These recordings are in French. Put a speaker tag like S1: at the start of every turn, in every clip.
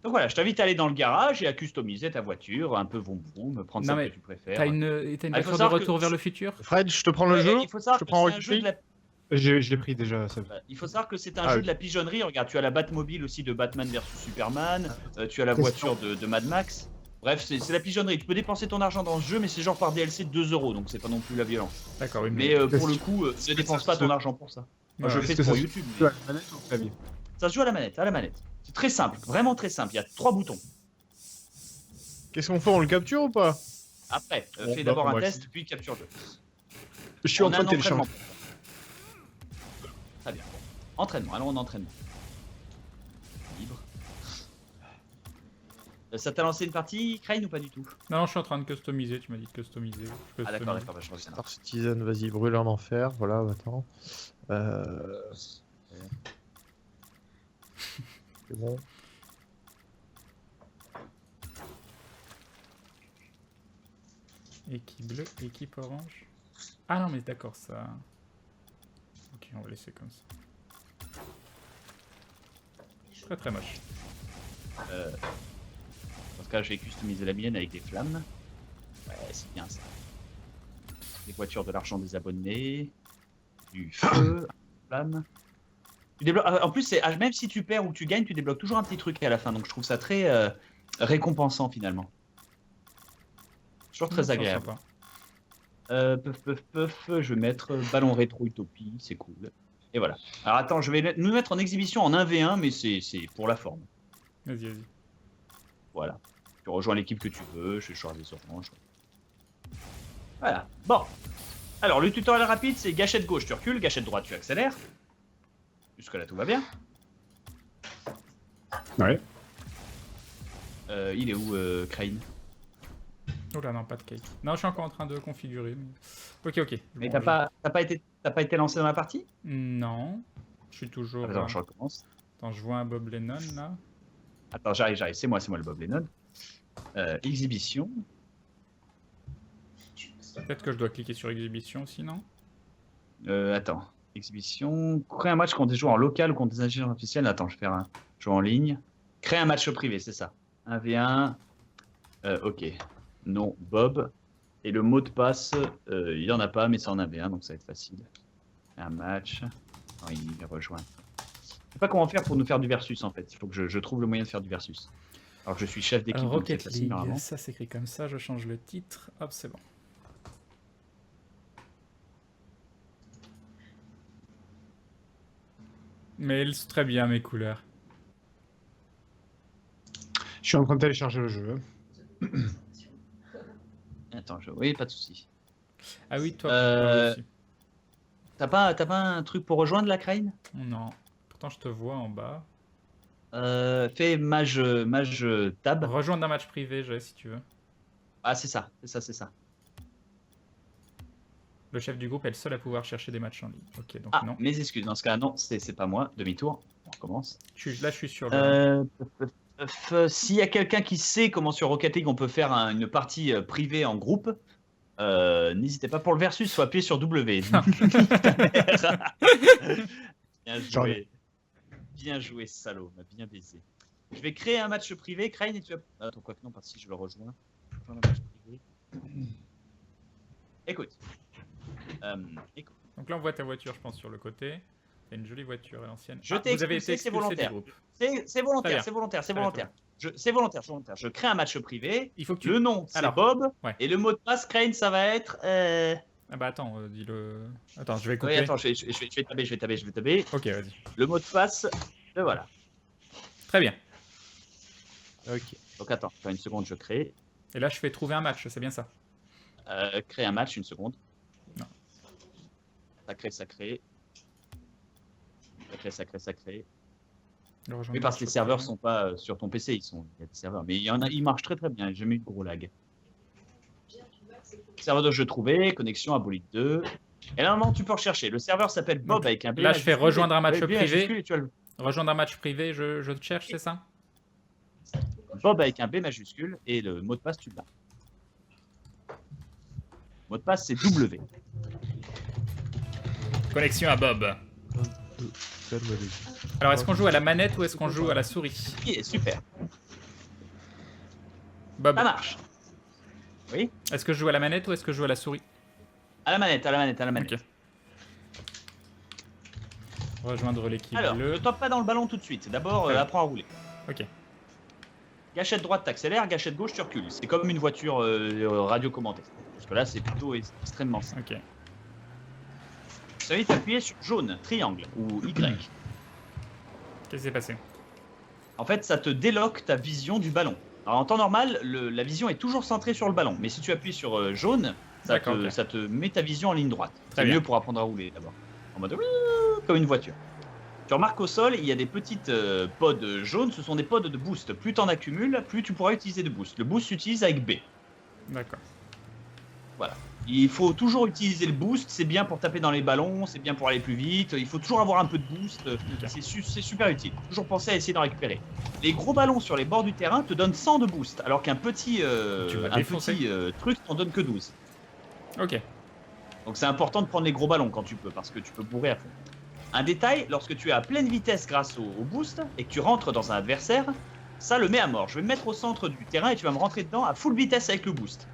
S1: Donc voilà, je t'invite à aller dans le garage et à customiser ta voiture, un peu vroom vroom, prendre
S2: Non,
S1: celle
S2: mais
S1: que tu préfères.
S2: T'as une
S1: Ah, il faut
S2: voiture de
S1: savoir que
S2: retour vers le futur?
S3: Fred, je te prends le jeu.
S1: il faut
S3: Je
S1: savoir
S3: te
S1: que
S3: prends en
S1: c'est un jeu de
S3: Rocket
S1: la...
S3: Je l'ai pris déjà, ça.
S1: Il faut savoir que c'est un
S3: Ah
S1: jeu
S3: oui.
S1: de la pigeonnerie. Regarde, tu as la Batmobile aussi de Batman versus Superman, tu as la
S3: Question.
S1: voiture de Mad Max. Bref, c'est la pigeonnerie. Tu peux dépenser ton argent dans ce jeu, mais c'est genre par DLC de 2 €, donc c'est pas non plus la violence.
S2: D'accord, oui,
S1: Mais pour le coup, ne dépense pas ton argent pour ça. Moi, je
S2: Ouais,
S1: fais
S3: Est-ce que
S1: pour
S3: ça
S1: YouTube.
S3: se joue à la manette ou au clavier?
S1: Ça se joue à la manette, C'est très simple, vraiment très simple. Il y a 3 boutons.
S3: Qu'est-ce qu'on fait? On le capture ou pas?
S1: Après,
S3: Bon,
S1: fais
S3: bah,
S1: d'abord
S3: on
S1: un
S3: va
S1: test, puis capture le.
S3: Je suis en
S1: On a
S3: train de
S1: un entraînement.
S3: télécharger.
S1: Très bien. Entraînement, allons en entraînement. Libre. Ça t'a lancé une partie, Crane, ou pas du tout?
S2: Non, je suis en train de customiser, tu m'as dit de customiser. Je
S1: Ah d'accord, d'accord, bah, je reviens.
S3: Star Citizen, vas-y, brûle en enfer. Voilà, attends. C'est bon.
S2: Équipe bleue, équipe orange. Ah non, mais d'accord, ça... Ok, on va laisser comme ça. Très très moche.
S1: Dans ce cas, je vais customiser la mienne avec des flammes. Ouais, c'est bien ça. Des voitures de l'argent des abonnés. Du feu, flamme. Tu débloques... En plus, même si tu perds ou tu gagnes, tu débloques toujours un petit truc à la fin. Donc je trouve ça très récompensant finalement. Toujours très agréable. Je vais mettre ballon rétro utopie, c'est cool. Et voilà. Alors attends, je vais nous mettre en exhibition en 1v1, mais c'est pour la forme.
S2: Vas-y, vas-y.
S1: Voilà. Tu rejoins l'équipe que tu veux, je change des oranges. Voilà. Bon. Alors, le tutoriel rapide, c'est gâchette gauche, tu recules, gâchette droite, tu accélères. Jusque-là, tout va bien.
S3: Ouais.
S1: Il est où, Crane?
S2: Oh là, non, pas de cake. Non, je suis encore en train de configurer. Mais... Ok.
S1: Mais
S2: Bon,
S1: t'as pas été lancé dans la partie?
S2: Non. Je suis toujours...
S1: Attends, je recommence.
S2: Attends, je vois un Bob Lennon, là.
S1: Attends, j'arrive. C'est moi le Bob Lennon. Exhibition.
S2: Peut-être que je dois cliquer sur exhibition, sinon.
S1: Attends. Exhibition. Créer un match contre des joueurs en local ou contre des ingénieurs officiels. Attends, je vais faire un jeu en ligne. Créer un match privé, c'est ça. 1v1. Ok. Non, Bob. Et le mot de passe, il n'y en a pas, mais c'est en 1v1, donc ça va être facile. Un match. Non, il rejoint. Je sais pas comment faire pour nous faire du versus en fait. Il faut que je trouve le moyen de faire du versus. Alors je suis chef d'équipe.
S2: Rocket League, ça s'écrit comme ça, je change le titre. Hop, c'est bon. Mais elles sont très bien mes couleurs.
S3: Je suis en train de télécharger le jeu.
S1: Attends, oui, pas de souci.
S2: Ah oui, toi.
S1: T'as pas un truc pour rejoindre la Crane?
S2: Non. Pourtant, je te vois en bas.
S1: Fais mage tab.
S2: Rejoindre un match privé, si tu veux.
S1: Ah, c'est ça.
S2: Le chef du groupe est le seul à pouvoir chercher des matchs en ligne. Ok, donc non.
S1: Mes excuses. Dans ce cas, non, c'est pas moi. Demi-tour. On recommence.
S2: Là, je suis sur le...
S1: S'il y a quelqu'un qui sait comment sur Rocket League on peut faire une partie privée en groupe, n'hésitez pas pour le versus, faut appuyer sur W. Bien joué, salaud, m'a bien baisé. Je vais créer un match privé, Crane, et tu vas... Attends, quoi que non, parce que si je le rejoins. Un match privé. Écoute.
S2: Donc là, on voit ta voiture, je pense, sur le côté. T'as une jolie voiture ancienne.
S1: Je t'ai expulsé, c'est volontaire. C'est volontaire. C'est volontaire. Je crée un match privé.
S2: Il faut que
S1: Le nom, c'est Bob.
S2: Ouais.
S1: Et le mot de passe, Crane, ça va être...
S2: Ah bah attends, dis-le... Attends, je vais copier.
S1: Oui, attends, je vais taper.
S2: Ok, vas-y.
S1: Le mot de passe, le voilà.
S2: Très bien.
S1: Ok. Donc attends, une seconde, je crée.
S2: Et là, je fais trouver un match, c'est bien ça?
S1: Créer un match, une seconde.
S2: Non.
S1: Ça crée.
S2: Oui,
S1: parce que les serveurs sont pas sur ton PC, il y a des serveurs. Mais ils marchent très très bien, j'ai jamais eu de gros lag. Serveur de jeu trouvé, connexion à Bolide 2. Et là, normalement, tu peux rechercher. Le serveur s'appelle Bob avec un B.
S2: Là, je fais rejoindre un match privé.
S1: Tu as
S2: Rejoindre un match privé, je te cherche, c'est ça?
S1: Bob avec un B majuscule et le mot de passe, tu l'as. Le mot de passe, c'est W.
S2: Connexion à Bob. Alors, est-ce qu'on joue à la manette ou est-ce qu'on joue à la souris?
S1: Super.
S2: Bob,
S1: Ça marche. Oui.
S2: est-ce que je joue à la manette ou est-ce que je joue à la souris?
S1: À la manette, à la manette, à la manette.
S2: Ok. Rejoindre l'équipe
S1: Alors,
S2: bleue.
S1: ne tape pas dans le ballon tout de suite. D'abord,
S2: Ouais.
S1: apprends à rouler.
S2: Ok.
S1: Gâchette droite, t'accélères. Gâchette gauche, tu recules. C'est comme une voiture radio-commentée. Parce que là, c'est plutôt extrêmement simple.
S2: Ok.
S1: Ça veut dire t'appuyer sur jaune, triangle ou Y.
S2: Qu'est-ce qui s'est passé?
S1: En fait, ça te déloque ta vision du ballon. Alors, en temps normal, la vision est toujours centrée sur le ballon. Mais si tu appuies sur jaune,
S2: D'accord, ok.
S1: ça te met ta vision en ligne droite.
S2: Très
S1: C'est
S2: bien.
S1: mieux pour apprendre à rouler d'abord. En mode ouiou, comme une voiture. Tu remarques qu'au sol, il y a des petites pods jaunes. Ce sont des pods de boost. Plus tu en accumules, plus tu pourras utiliser de boost. Le boost s'utilise avec B.
S2: D'accord.
S1: Voilà. Il faut toujours utiliser le boost. C'est bien pour taper dans les ballons. C'est bien pour aller plus vite. Il faut toujours avoir un peu de boost. C'est super utile. Toujours penser à essayer d'en récupérer. Les gros ballons sur les bords du terrain te donnent 100 de boost. Alors qu'un petit,
S2: Tu vas défoncer.
S1: truc t'en donne que 12.
S2: Ok.
S1: Donc c'est important de prendre les gros ballons quand tu peux, parce que tu peux bourrer à fond. Un détail, lorsque tu es à pleine vitesse grâce au boost, et que tu rentres dans un adversaire, ça le met à mort. Je vais me mettre au centre du terrain et tu vas me rentrer dedans à full vitesse avec le boost.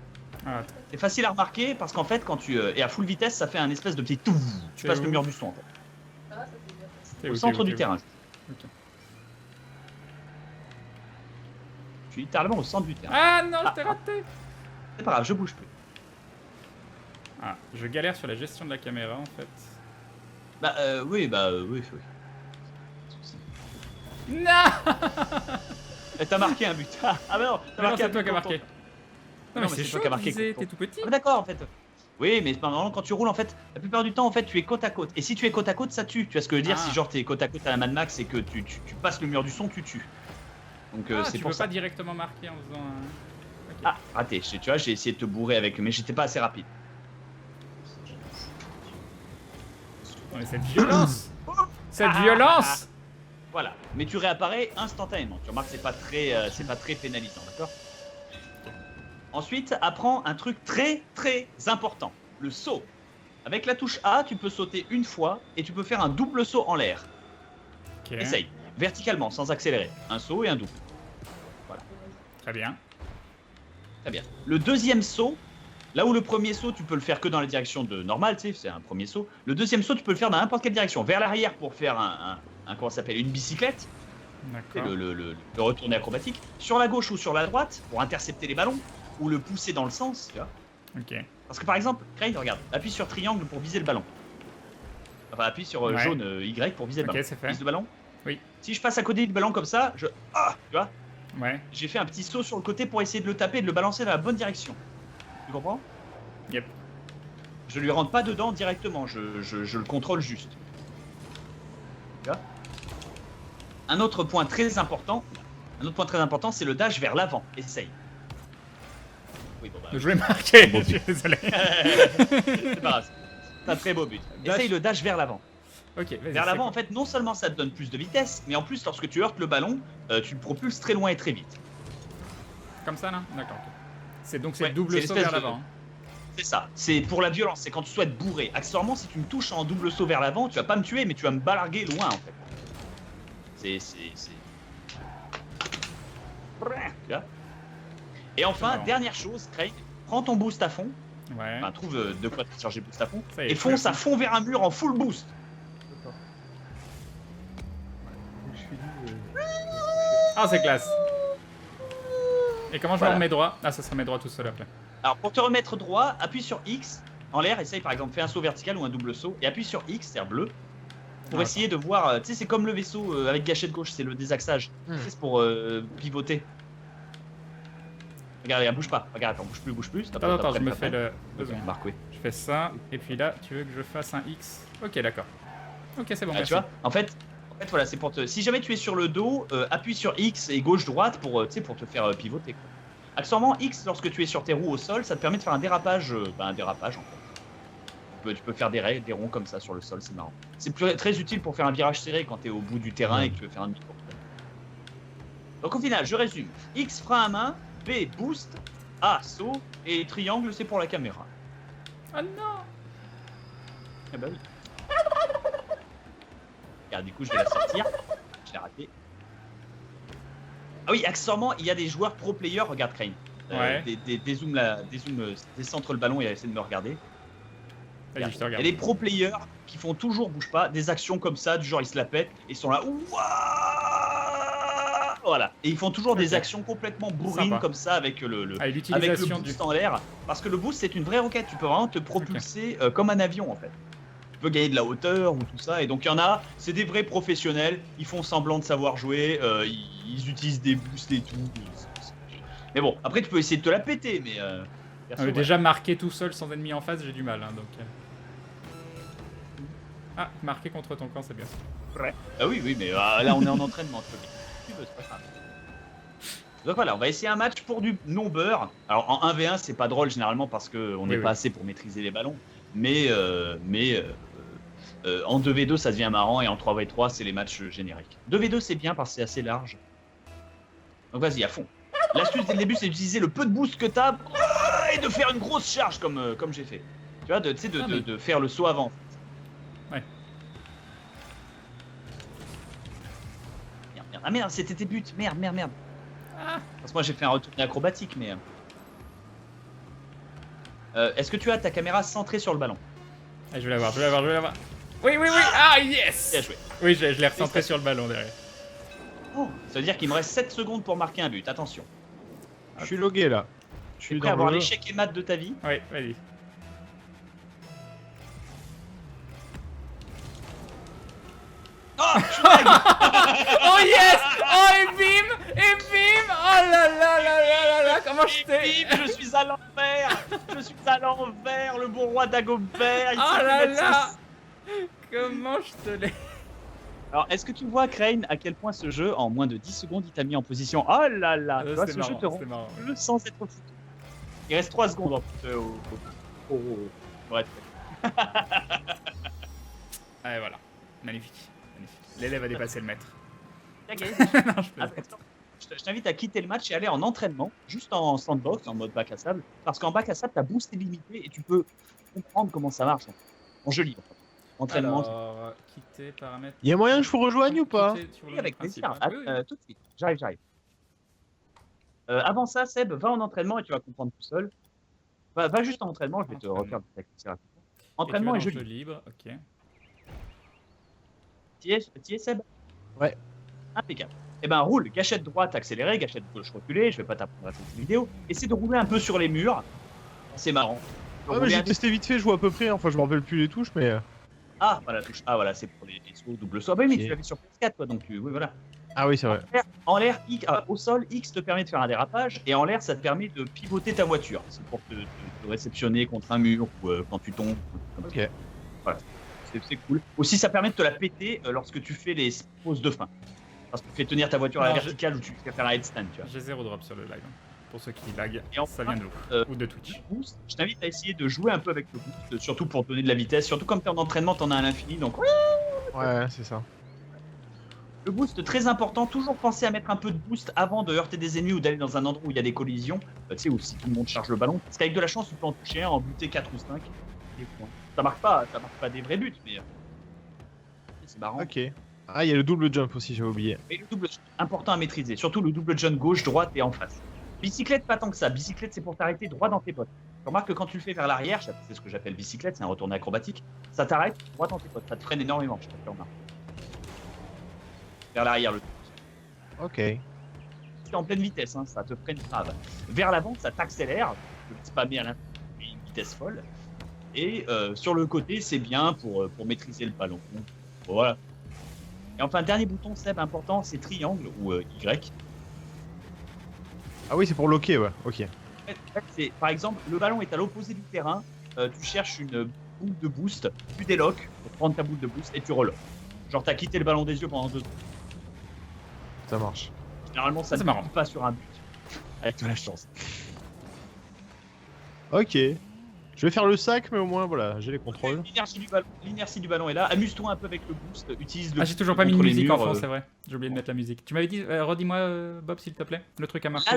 S2: Ah,
S1: C'est facile à remarquer, parce qu'en fait, quand tu es à full vitesse, ça fait un espèce de petit touf. Tu
S2: C'est
S1: passes
S2: où?
S1: le mur du son, en fait.
S2: t'es
S1: Au
S2: où,
S1: centre
S2: t'es où,
S1: du
S2: t'es où?
S1: terrain.
S2: Ok.
S1: Je suis littéralement au centre du terrain.
S2: Ah non,
S1: Ah,
S2: je t'ai raté.
S1: C'est pas grave, je bouge plus.
S2: Ah, je galère sur la gestion de la caméra en fait.
S1: Oui.
S2: Non.
S1: Eh, t'as marqué un but. Ah bah non, t'as
S2: Mais non,
S1: marqué un
S2: c'est toi
S1: but
S2: qui as
S1: contre
S2: marqué.
S1: ton-
S2: Non,
S1: Non,
S2: mais
S1: mais
S2: c'est
S1: c'est toi
S2: chaud,
S1: qui as marqué
S2: Disais,
S1: contre
S2: t'es
S1: ton-
S2: tout petit.
S1: Ah, d'accord, en fait. Oui, mais normalement, quand tu roules, en fait, la plupart du temps, en fait, tu es côte à côte. Et si tu es côte à côte, ça tue. Tu vois ce que je veux dire?
S2: Ah.
S1: Si genre t'es côte à côte à la Mad Max et que tu passes le mur du son, tu tues. Donc
S2: Ah,
S1: c'est
S2: tu
S1: pour
S2: peux
S1: ça.
S2: pas directement marquer en faisant un... Ok.
S1: Ah, raté. Tu vois, j'ai essayé de te bourrer avec, mais j'étais pas assez rapide.
S2: Non mais cette violence. Cette violence.
S1: Voilà. Mais tu réapparais instantanément. Tu remarques, c'est pas très pénalisant, d'accord? Ensuite, apprends un truc très important. Le saut. Avec la touche A, tu peux sauter une fois et tu peux faire un double saut en l'air.
S2: Ok.
S1: Essaye. Verticalement, sans accélérer. Un saut et un double.
S2: Très bien.
S1: Très bien. Le deuxième saut, là où le premier saut, tu peux le faire que dans la direction de normale, tu sais, c'est un premier saut. Le deuxième saut, tu peux le faire dans n'importe quelle direction. Vers l'arrière pour faire comment ça s'appelle, une bicyclette. C'est
S2: D'accord.
S1: le retourné acrobatique. Sur la gauche ou sur la droite pour intercepter les ballons ou le pousser dans le sens, tu vois.
S2: Ok.
S1: Parce que par exemple, Crane, regarde, appuie sur triangle pour viser le ballon. Enfin, appuie sur
S2: Ouais.
S1: jaune Y pour viser le
S2: Ok,
S1: ballon.
S2: c'est fait.
S1: Vise le ballon.
S2: Oui.
S1: Si je passe à côté du ballon comme ça, tu vois,
S2: Ouais.
S1: j'ai fait un petit saut sur le côté pour essayer de le taper et de le balancer dans la bonne direction. Tu comprends?
S2: Yep.
S1: Je lui rentre pas dedans directement, je le contrôle juste. Tu vois? Un autre point très important, c'est le dash vers l'avant. Essaye. Oui, bon bah.
S2: Je vais marquer.
S1: Bon
S2: Je suis désolé.
S1: C'est pas grave. C'est un très beau but.
S2: Dash.
S1: Essaye le dash vers l'avant.
S2: Ok, vas-y.
S1: Vers
S2: c'est
S1: l'avant,
S2: quoi?
S1: en fait, non seulement ça te donne plus de vitesse, mais en plus, lorsque tu heurtes le ballon, tu le propulses très loin et très vite.
S2: Comme ça là. D'accord. Ok. C'est donc c'est
S1: Ouais,
S2: double
S1: c'est
S2: saut
S1: l'espèce
S2: vers
S1: de-
S2: l'avant.
S1: C'est ça. C'est pour la violence. C'est quand tu souhaites bourrer. Accessoirement, si tu me touches en double saut vers l'avant, tu vas pas me tuer, mais tu vas me balarguer loin, en fait. C'est. Tu vois? Et enfin,
S2: marrant.
S1: dernière chose, Craig, prends ton boost à fond.
S2: Ouais.
S1: Enfin, trouve de quoi charger boost à fond.
S2: Ça y est,
S1: Et fonce à fond vers un mur en full boost.
S3: D'accord. Donc, je suis dit,
S2: Ah, c'est classe. Et comment je
S1: Voilà.
S2: me remets droit? Ah, ça se remet droit tout seul après.
S1: Alors pour te remettre droit, appuie sur X en l'air, essaye par exemple, fais un saut vertical ou un double saut, et appuie sur X, c'est-à-dire bleu, pour
S2: Ah,
S1: essayer de voir, tu sais c'est comme le vaisseau avec gâchette gauche, c'est le désaxage,
S3: Hmm.
S1: Tu sais, c'est pour pivoter. Regarde, bouge pas, regarde, attends, bouge plus. Stop,
S2: Attends,
S1: stop,
S2: attends, je
S1: stop,
S2: me
S1: stop,
S2: fais
S1: stop.
S2: le... Deux
S1: Ok,
S2: secondes.
S1: Marc, oui.
S2: Je fais ça, et puis là, tu veux que je fasse un X? Ok, d'accord. Ok, c'est bon,
S1: Ah,
S2: merci.
S1: tu vois, en fait voilà, c'est pour te... Si jamais tu es sur le dos, appuie sur X et gauche-droite pour, tu sais, pour te faire pivoter. Quoi. Accessoirement, X, lorsque tu es sur tes roues au sol, ça te permet de faire un dérapage, en fait. Tu peux faire des ronds comme ça sur le sol, c'est marrant. C'est très utile pour faire un virage serré quand tu es au bout du terrain et que tu veux faire un demi-tour. Donc au final, je résume. X, frein à main, B, boost, A, saut, et triangle, c'est pour la caméra.
S2: Ah non!
S1: Eh ben oui. Regarde, du coup, je vais la sortir. Je l'ai raté. Ah oui, accessoirement, il y a des joueurs pro player. Regarde, Crane.
S2: Ouais.
S1: Décentre le ballon et essaie de me regarder.
S2: Vas-y, je te
S1: Il y a
S2: regarde.
S1: des pro players qui font toujours, bouge pas, des actions comme ça, du genre ils se la pètent et ils sont là. Ouah, voilà. Et ils font toujours des
S2: Ok.
S1: actions complètement bourrines
S2: Sympa.
S1: comme ça avec le
S2: Allez,
S1: avec le
S2: l'utilisation
S1: boost
S2: du...
S1: en l'air. Parce que le boost c'est une vraie roquette, tu peux vraiment te propulser comme un avion en fait. Tu peux gagner de la hauteur ou tout ça. Et donc il y en a, c'est des vrais professionnels, ils font semblant de savoir jouer, ils utilisent des boosts et tout. Mais bon, après tu peux essayer de te la péter, mais perso, ouais.
S2: Déjà marqué tout seul sans ennemi en face, j'ai du mal. Hein, donc... Ah, marqué contre ton camp, c'est bien.
S1: Ouais. Ah oui, mais là on est en entraînement. Tu veux, c'est pas grave. Donc voilà, on va essayer un match pour du non-beurre. Alors en 1v1, c'est pas drôle généralement parce qu'on n'est pas assez pour maîtriser les ballons. Mais en 2v2, ça devient marrant et en 3v3, c'est les matchs génériques. 2v2, c'est bien parce que c'est assez large. Donc vas-y, à fond. L'astuce dès le début, c'est d'utiliser le peu de boost que t'as et de faire une grosse charge comme j'ai fait. Tu vois, de faire le saut avant.
S2: Ouais.
S1: Merde. Ah merde, c'était tes buts. Merde.
S2: Ah.
S1: Parce que moi j'ai fait un retourné acrobatique, mais. Est-ce que tu as ta caméra centrée sur le ballon?
S2: Allez, je vais la voir. Oui. Ah, yes.
S1: Bien joué.
S2: Oui, je l'ai recentré sur le ballon derrière.
S1: Oh, ça veut dire qu'il me reste 7 secondes pour marquer un but. Attention.
S3: Je suis logué là. Je
S1: Tu
S3: suis
S1: es prêt
S3: dans
S1: à avoir
S3: le...
S1: l'échec et mat de ta vie?
S2: Oui, vas-y.
S1: Oh, je suis dingue.
S2: Oh yes. Oh, et bim. Oh là, comment je t'ai...
S1: Bim, je suis à l'envers. Le bon roi Dagobert. il
S2: Oh
S1: s'est fait
S2: là
S1: mettre
S2: là.
S1: sous-
S2: Comment je te l'ai...
S1: Alors, est-ce que tu vois, Crane, à quel point ce jeu, en moins de 10 secondes, il t'a mis en position? Oh là là, tu vois, ce jeu te rend
S2: marrant.
S1: le sans être fou. Il reste 3 secondes en fait, Bref.
S2: Allez, voilà. Magnifique. L'élève a dépassé le maître.
S1: T'inquiète.
S2: Non, je peux pas.
S1: Attends, je t'invite à quitter le match et aller en entraînement, juste en sandbox, en mode bac à sable, parce qu'en bac à sable, t'as boost illimité et tu peux comprendre comment ça marche en jeu libre. Entraînement,
S2: Alors, quitter, paramètres...
S3: Il y a moyen que je vous rejoigne ou pas?
S1: oui, avec plaisir.
S2: Oui.
S1: Tout de suite, j'arrive. Avant ça, Seb, va en entraînement et tu vas comprendre tout seul. Va juste en entraînement, je vais te refaire des tactiques rapidement. Entraînement et jeu libre.
S2: libre, ok.
S1: T'y es, Seb?
S3: Ouais.
S1: Impeccable. Eh ben, roule, gâchette droite accélérée, gâchette gauche reculée, je vais pas t'apprendre à cette vidéo. Essaie de rouler un peu sur les murs. C'est marrant.
S3: Ouais, mais j'ai testé vite fait, je vois à peu près, enfin je me rappelle plus les touches, mais...
S1: Ah, voilà, touche. Ah, voilà, c'est pour les sauts, double saut. Ah, oui, mais
S3: Ok.
S1: tu l'avais sur PS4, toi, donc oui, voilà.
S3: Ah oui, c'est vrai.
S1: En l'air, au sol, X te permet de faire un dérapage, et en l'air, ça te permet de pivoter ta voiture. C'est pour te réceptionner contre un mur ou quand tu tombes.
S3: Ok.
S1: C'est cool. Aussi, ça permet de te la péter lorsque tu fais les pauses de fin. Parce que tu fais tenir ta voiture à la
S2: Non,
S1: verticale ou tu fais faire un headstand, tu vois.
S2: J'ai 0 drop sur le live. Pour ceux qui lag,
S1: Et enfin,
S2: ça vient de vous.
S1: euh,
S2: Ou de Twitch.
S1: Boost, je t'invite à essayer de jouer un peu avec le boost, surtout pour donner de la vitesse. Surtout comme tu es en entraînement, tu en as à l'infini, donc
S3: Ouais, c'est ça.
S1: le boost, très important, toujours penser à mettre un peu de boost avant de heurter des ennemis ou d'aller dans un endroit où il y a des collisions, tu sais, où si tout le monde charge le ballon. Parce qu'avec de la chance, tu peux en toucher un, en buter 4 ou 5. Ça marque pas des vrais buts, mais c'est marrant.
S3: Ok. Ah, il y a le double jump aussi, j'avais oublié.
S1: Et le double, important à maîtriser, surtout le double jump gauche, droite et en face. Bicyclette, pas tant que ça. Bicyclette, c'est pour t'arrêter droit dans tes potes. Tu remarques que quand tu le fais vers l'arrière, c'est ce que j'appelle bicyclette, c'est un retourné acrobatique, ça t'arrête droit dans tes potes. Ça te freine énormément, je te fais remarquer. Vers l'arrière, le
S3: Ok.
S1: c'est en pleine vitesse, hein, ça te freine grave. Vers l'avant, ça t'accélère, tu peux spammer à l'intérieur, une vitesse folle. Et sur le côté, c'est bien pour maîtriser le ballon. Donc, voilà. Et enfin, dernier bouton, Seb, important, c'est triangle ou Y.
S3: Ah oui, c'est pour loquer, ouais. Ok.
S1: En fait, c'est, par exemple, le ballon est à l'opposé du terrain, tu cherches une boule de boost, tu déloques pour prendre ta boule de boost et tu reloques. Genre, t'as quitté le ballon des yeux pendant 2 secondes.
S3: Ça marche.
S1: Généralement, ça
S2: C'est
S1: ne
S2: marrant.
S1: marche pas sur un but. Avec de la chance.
S3: Ok. Je vais faire le sac, mais au moins, voilà, j'ai les contrôles.
S1: L'inertie du ballon est là. Amuse-toi un peu avec le boost. Utilise le
S2: Ah, j'ai toujours pas mis de
S1: contre les
S2: musique en
S1: murs,
S2: fond, c'est vrai. J'ai oublié de mettre la musique. Tu m'avais dit, redis-moi, Bob, s'il te plaît, le truc à marquer.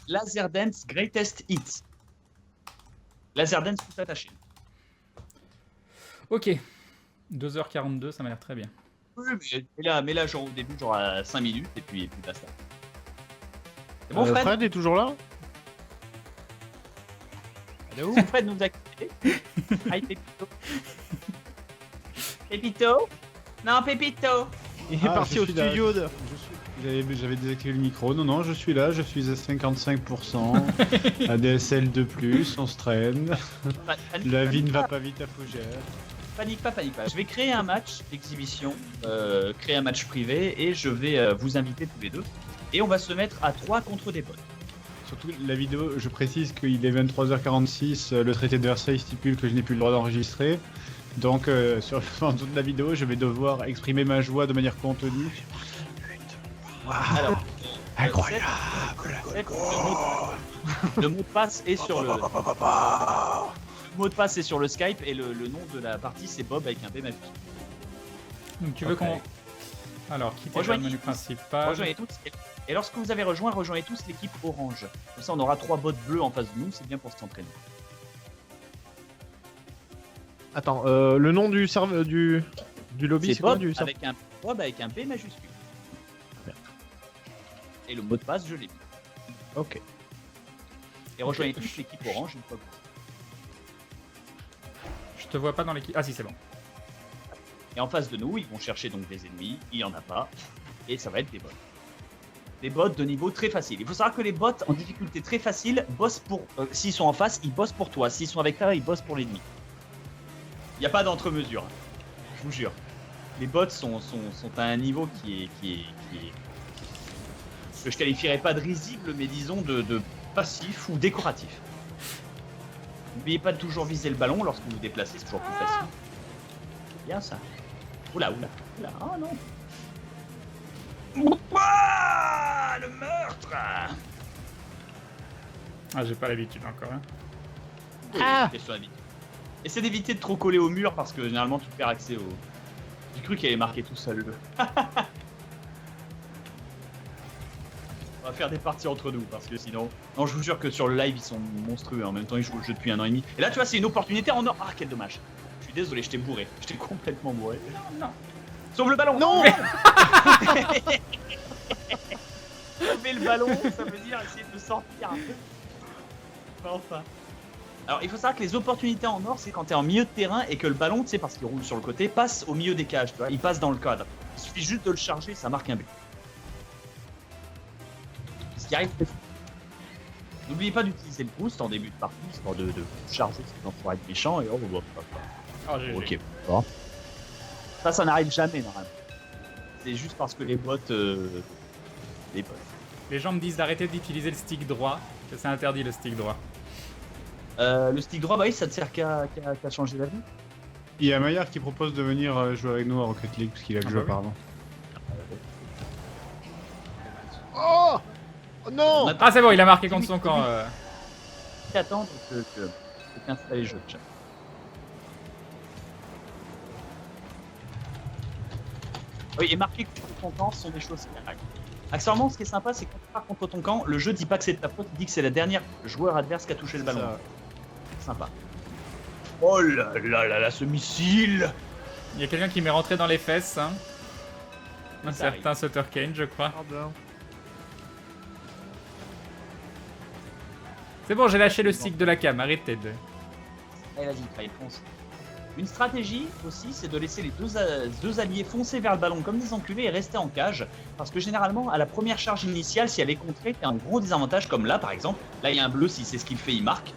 S1: Laser Dance Greatest Hits. Laser Dance tout attaché.
S2: Ok. 2h42, ça m'a l'air très bien.
S1: Oui, mais là, genre au début, genre à 5 minutes, et puis basta. C'est bon, Fred?
S3: Fred est toujours là? De où?
S1: C'est prêt de nous accueillir. Aïe, Pépito. Pépito? Non, Pépito.
S3: Il est
S4: Ah,
S3: parti
S4: je
S3: au
S4: suis là.
S3: studio de...
S4: J'avais désactivé le micro. Non, non, je suis là, je suis à 55%. ADSL de plus, on se traîne. La vie ne va pas vite à Fougère.
S1: Panique pas. Je vais créer un match d'exhibition, créer un match privé et je vais vous inviter tous les deux. Et on va se mettre à 3 contre des bots.
S4: Surtout la vidéo, je précise qu'il est 23h46, le traité de Versailles stipule que je n'ai plus le droit d'enregistrer. Donc pendant toute la vidéo, je vais devoir exprimer ma joie de manière contenue.
S1: Alors,
S4: Incroyable.
S1: le mot de passe est sur le mot de passe est sur le Skype et le nom de la partie c'est Bob avec un B majuscule.
S2: Donc tu veux
S1: Ok.
S2: qu'on... Alors, quittez le
S1: Rejoignez
S2: menu
S1: tous.
S2: principal.
S1: Rejoignez tous et lorsque vous avez rejoint, rejoignez tous l'équipe orange. Comme ça on aura 3 bots bleus en face de nous, c'est bien pour s'entraîner.
S3: Attends, le nom du serveur du lobby, c'est quoi
S1: Bob
S3: du serveur?
S1: avec un Bob avec un B majuscule. Et le mot de passe je l'ai mis.
S3: Ok.
S1: Et rejoignez tous l'équipe orange une fois que
S2: Je te vois pas dans l'équipe. Ah si, c'est bon.
S1: Et en face de nous, ils vont chercher donc des ennemis, il y en a pas, et ça va être des bots. Des bots de niveau très facile. Il faut savoir que les bots en difficulté très facile bossent pour... s'ils sont en face, ils bossent pour toi. S'ils sont avec toi, ils bossent pour l'ennemi. Il n'y a pas d'entre-mesure, hein. Je vous jure. Les bots sont à un niveau qui est que je qualifierais pas de risible, mais disons de passif ou décoratif. N'oubliez pas de toujours viser le ballon lorsque vous vous déplacez, c'est toujours plus facile. C'est bien ça. Oula, oh non. Ouah, le meurtre.
S2: Ah, j'ai pas l'habitude encore. Hein.
S3: Ah.
S1: Question d'habitude. Essaie d'éviter de trop coller au mur parce que généralement tu perds accès au... J'ai cru qu'elle est marquée tout seul. On va faire des parties entre nous parce que sinon... Non, je vous jure que sur le live ils sont monstrueux. En même temps ils jouent au jeu depuis 1 an et demi. Et là tu vois c'est une opportunité en or. Ah quel dommage. Je suis désolé, je t'ai bourré. Je t'ai complètement bourré.
S2: Non.
S1: Sauve le ballon.
S3: Non.
S1: Sauver le ballon, ça veut dire essayer de sortir. Enfin. Alors il faut savoir que les opportunités en or c'est quand t'es en milieu de terrain et que le ballon, tu sais, parce qu'il roule sur le côté, passe au milieu des cages, tu vois, il passe dans le cadre. Il suffit juste de le charger, ça marque un but. Ce qui arrive. N'oubliez pas d'utiliser le boost en début de partie, histoire de charger ce qui pourrait être méchant et oh,
S2: Oh, GG.
S1: ok. Bon. Ça n'arrive jamais normalement. C'est juste parce que les bots. Les bots.
S2: Les gens me disent d'arrêter d'utiliser le stick droit, que c'est interdit le stick droit.
S1: Le stick droit, bah oui, ça ne sert qu'à changer la vie.
S4: Il y a Maillard qui propose de venir jouer avec nous à Rocket League parce qu'il a le
S2: Ah
S4: jeu
S2: bah oui.
S4: apparemment.
S3: Oh, oh non.
S1: On a
S2: Ah c'est bon, il a marqué contre son camp.
S1: pas attendre que qu'installer le jeu. Chat. Oui, et marquer que ton camp sont des choses qui arrivent. Accessoirement, ce qui est sympa, c'est que quand tu pars contre ton camp, le jeu dit pas que c'est de ta faute, il dit que c'est la dernière joueur adverse qui a touché le ballon.
S3: Ça.
S1: Sympa. Oh là là là là, ce missile!
S2: Il y a quelqu'un qui m'est rentré dans les fesses. Hein. Un
S1: Ça
S2: certain Sutter Kane, je crois.
S3: Pardon.
S2: C'est bon, j'ai lâché le stick de la cam, arrêtez de...
S1: Allez, vas-y, travaille, fonce. Une stratégie aussi, c'est de laisser les deux alliés foncer vers le ballon comme des enculés et rester en cage. Parce que généralement, à la première charge initiale, si elle est contrée, t'as un gros désavantage comme là, par exemple. Là, il y a un bleu, si c'est ce qu'il fait, il marque.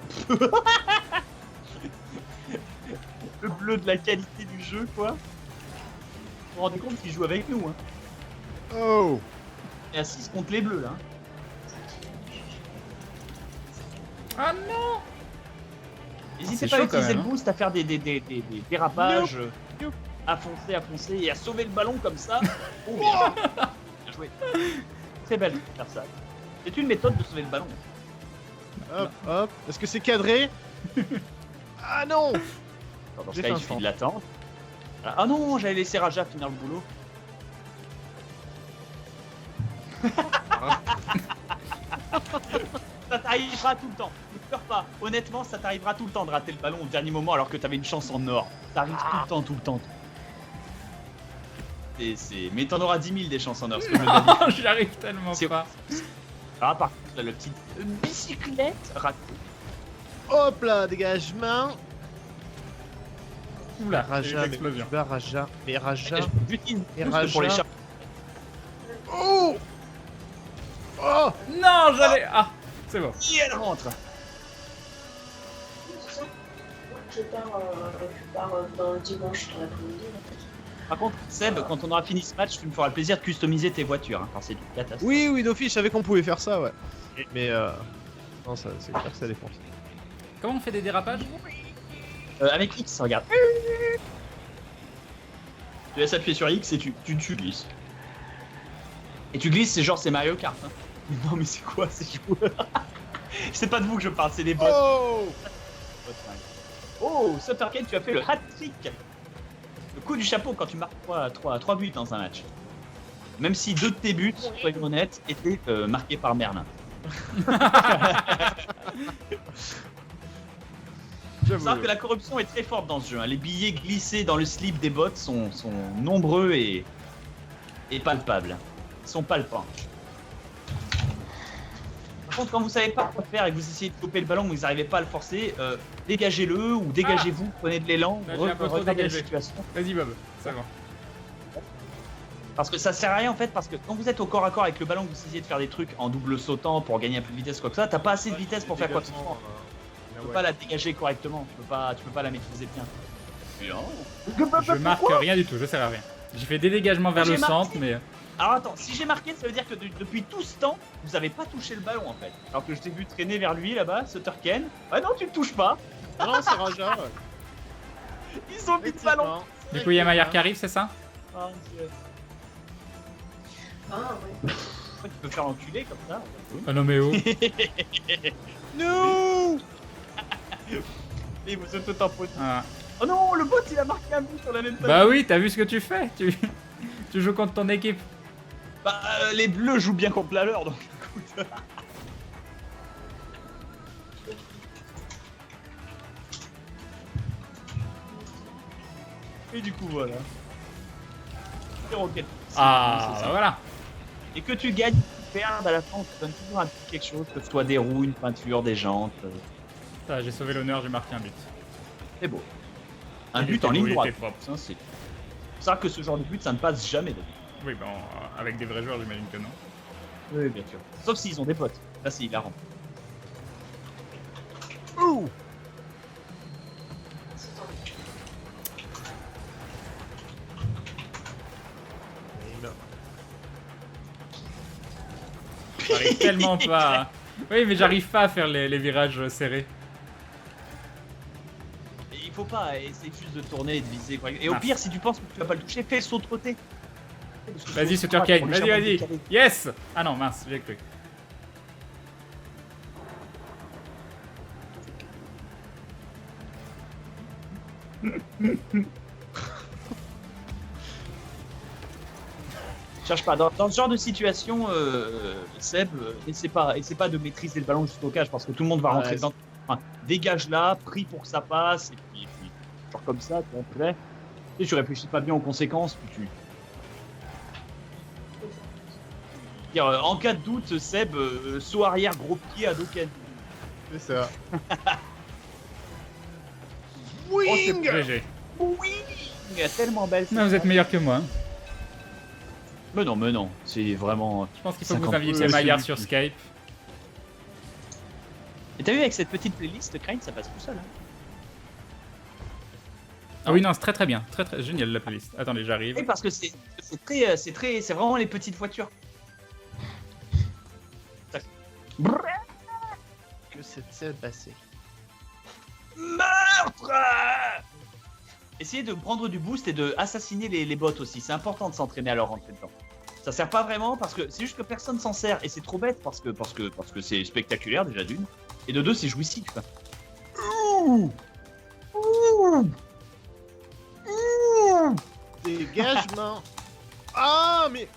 S1: Le bleu de la qualité du jeu, quoi. Vous vous rendez compte qu'il joue avec nous, hein.
S3: Oh.
S1: Et à 6 contre les bleus, là.
S2: Ah non!
S1: N'hésitez
S2: c'est
S1: pas à
S2: chaud, quand
S1: utiliser
S2: même,
S1: le boost, à faire des dérapages,
S3: Youp.
S1: à foncer et à sauver le ballon comme ça. Oh, bien. Bien joué. Très belle de faire ça. C'est une méthode de sauver le ballon.
S3: Hop, hop. Est-ce que c'est cadré? Ah non.
S1: Attends, dans ce
S3: J'ai
S1: cas, il
S3: fait un
S1: suffit
S3: centre.
S1: de l'attendre. Ah non, j'allais laisser Raja finir le boulot. Ça t'arrivera tout le temps. Ne pleure pas. Honnêtement, ça t'arrivera tout le temps de rater le ballon au dernier moment alors que t'avais une chance en or. Ça arrive tout le temps, tout le temps. Mais t'en auras 10 000 des chances en or. Ce que je veux dire.
S2: J'y arrive tellement
S1: C'est-
S2: pas.
S1: Ah, par contre, là, le petit bicyclette raté.
S3: Hop là, dégagement.
S2: Oula,
S3: Raja,
S2: l'explosion.
S3: mais Raja, mais Raja.
S1: J'utilise
S3: Et
S1: juste pour les
S3: Raja.
S1: chats.
S3: Oh. Oh.
S2: Non, j'allais. Ah, c'est bon.
S1: Et elle rentre.
S5: Je pars dans le dimanche dans l'après-midi.
S1: Par contre, Seb, quand on aura fini ce match, tu me feras le plaisir de customiser tes voitures. Hein, parce que c'est une catastrophe.
S3: Oui, oui, d'office, je savais qu'on pouvait faire ça, ouais. Mais non, ça, c'est clair que ça défonce.
S2: Comment on fait des dérapages?
S1: Avec X, regarde. Tu laisses appuyer sur X et tu glisses. Et tu glisses, c'est genre c'est Mario Kart. Hein. Non mais c'est quoi ces joueurs? C'est pas de vous que je parle, c'est des bots.
S3: Oh.
S1: Oh, Sutterken, tu as fait le hat-trick. Le coup du chapeau quand tu marques 3 buts dans un match. Même si 2 de tes buts, soyons honnêtes, étaient marqués par Merlin. Faut savoir que la corruption est très forte dans ce jeu. Hein. Les billets glissés dans le slip des bots sont nombreux et palpables. Ils sont palpants. Par contre, quand vous savez pas quoi faire et que vous essayez de couper le ballon mais vous n'arrivez pas à le forcer, dégagez-le ou dégagez-vous, prenez de l'élan,
S2: Là, j'ai un peu trop
S1: regardez la
S2: dégagé.
S1: situation.
S2: Vas-y, Bob, c'est bon.
S1: Parce que ça sert à rien en fait, parce que quand vous êtes au corps à corps avec le ballon, que vous essayez de faire des trucs en double sautant pour gagner un peu de vitesse, quoi que ça, t'as pas assez de vitesse pour faire quoi que ce soit. Tu peux pas la dégager correctement, tu peux pas la maîtriser bien.
S2: Je marque rien du tout, je sers à rien. J'ai fait des dégagements vers
S1: J'ai
S2: le
S1: marqué.
S2: centre, mais.
S1: Alors attends, si j'ai marqué, ça veut dire que depuis tout ce temps, vous avez pas touché le ballon en fait. Alors que je t'ai vu traîner vers lui là-bas, Sutterken. Ah non, tu le touches pas.
S3: Non, c'est Raja, ouais.
S1: Ils ont mis le ballon.
S2: Du coup, il y a Maillard qui arrive, c'est ça?
S1: Oh, Dieu.
S5: Ah ouais.
S1: Tu peux faire enculer comme ça.
S2: Ah non, mais oh.
S3: No.
S1: Et vous êtes tout en faute.
S2: Ah.
S1: Oh non, le bot il a marqué un but sur la même table.
S2: Bah oui, t'as vu ce que tu fais? Tu joues contre ton équipe.
S1: Bah, les bleus jouent bien contre la leur donc écoute. Et du coup voilà. 0-4.
S2: Ah,
S1: C'est
S2: bah
S1: ça.
S2: voilà.
S1: Et que tu gagnes, tu perds, à la fin on te donne toujours un petit quelque chose, que ce soit des roues, une peinture, des jantes.
S2: Ça, j'ai sauvé l'honneur, j'ai marqué un but.
S1: C'est beau. Un
S2: Il
S1: but
S2: était
S1: en
S2: beau,
S1: ligne
S2: il
S1: droite.
S2: était propre.
S1: Ça c'est. Ça que ce genre de but ça ne passe jamais.
S2: Oui, bon, avec des vrais joueurs, j'imagine que non.
S1: Oui bien sûr. Sauf s'ils ont des potes. Là c'est hilarant.
S3: Ouh.
S2: J'arrive tellement pas. Oui, mais j'arrive pas à faire les virages serrés.
S1: Et il faut pas essayer juste de tourner et de viser. Et au
S2: Ah.
S1: pire, si tu penses que tu vas pas le toucher, fais le saut de côté.
S2: Vas-y, Sutterken, vas-y. Yes! Ah non, mince, j'ai cru.
S1: Cherche pas. Dans ce genre de situation, Seb, essaie pas de maîtriser le ballon jusqu'au cage parce que tout le monde va rentrer
S3: Ouais,
S1: dedans. Enfin, dégage là, prie pour que ça passe, et puis genre comme ça, tu vois, tu réfléchis pas bien aux conséquences, puis tu. Dire, en cas de doute, Seb, saut arrière, gros pied à Doken.
S3: C'est ça.
S2: Wing! GG.
S1: Oui, tellement belle.
S2: Non, vous êtes meilleur que moi. Hein.
S1: Mais non, c'est vraiment.
S2: Je pense qu'il faut que vous
S1: 50.
S2: invitiez Maillard sur Skype.
S1: Et t'as vu avec cette petite playlist, Crane, ça passe tout seul. Hein.
S2: Ah oui, non, c'est très bien. Très génial la playlist. Attendez, j'arrive.
S1: Oui, parce que c'est vraiment les petites voitures.
S3: Que s'est-il passé?
S1: Meurtre! Essayez de prendre du boost et de assassiner les bots aussi. C'est important de s'entraîner à leur rentrer dedans. Ça sert pas vraiment parce que c'est juste que personne s'en sert et c'est trop bête parce que c'est spectaculaire déjà d'une et de deux c'est jouissif. Ouh! Ouh! Ouh!
S3: Dégagement. Ah, mais